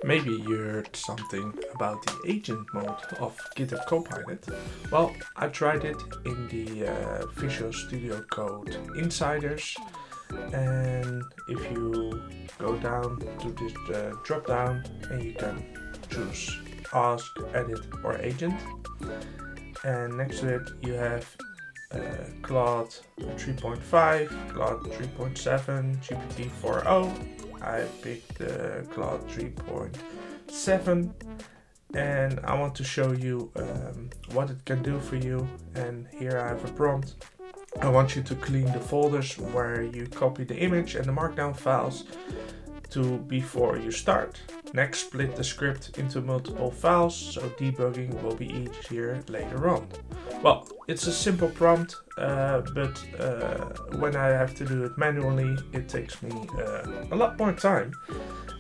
Maybe you heard something about the agent mode of GitHub Copilot. Well, I tried it in the Visual Studio Code Insiders, and if you go down to this drop down and you can choose Ask, Edit or Agent, and next to it you have Claude 3.5, Claude 3.7, GPT 4.0. I picked Claude 3.7 and I want to show you what it can do for you. And here I have a prompt. I want you to clean the folders where you copy the image and the markdown files to before you start. Next, split the script into multiple files so debugging will be easier later on. Well, it's a simple prompt, but when I have to do it manually, it takes me a lot more time.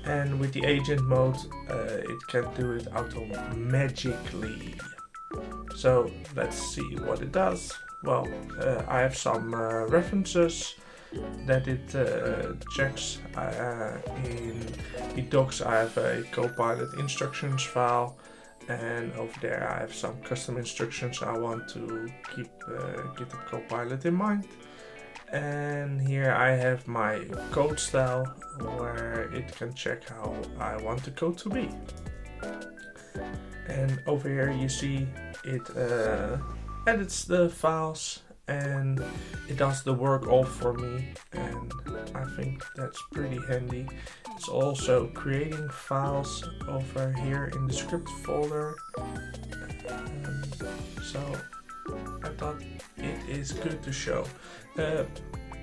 And with the agent mode, it can do it auto-magically. So let's see what it does. Well, I have some references that it checks. In docs I have a Copilot instructions file, and over there I have some custom instructions I want to keep GitHub Copilot in mind. And here I have my code style where it can check how I want the code to be. And over here you see it edits the files and it does the work all for me, and I think that's pretty handy. It's also creating files over here in the script folder, so I thought it is good to show.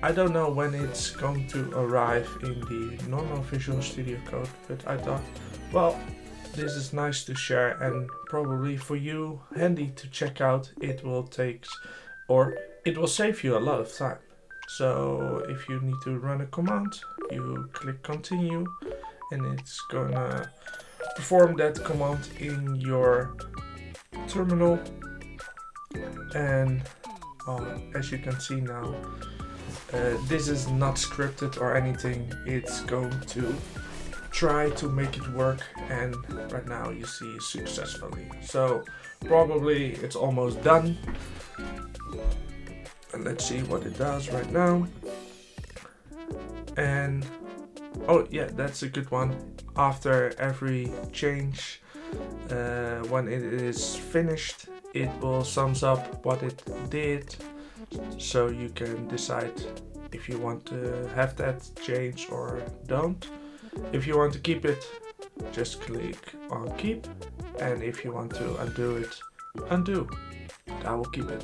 I don't know when it's going to arrive in the normal Visual Studio Code, but I thought, well, this is nice to share and probably for you handy to check out. It will save you a lot of time. So if you need to run a command, you click continue and it's gonna perform that command in your terminal. And as you can see now, this is not scripted or anything. It's going to try to make it work, and right now you see successfully. So probably it's almost done. And let's see what it does right now. And oh yeah, that's a good one. After every change, when it is finished, it will sums up what it did, so you can decide if you want to have that change or don't. If you want to keep it, just click on keep, and if you want to undo it, undo. I will keep it.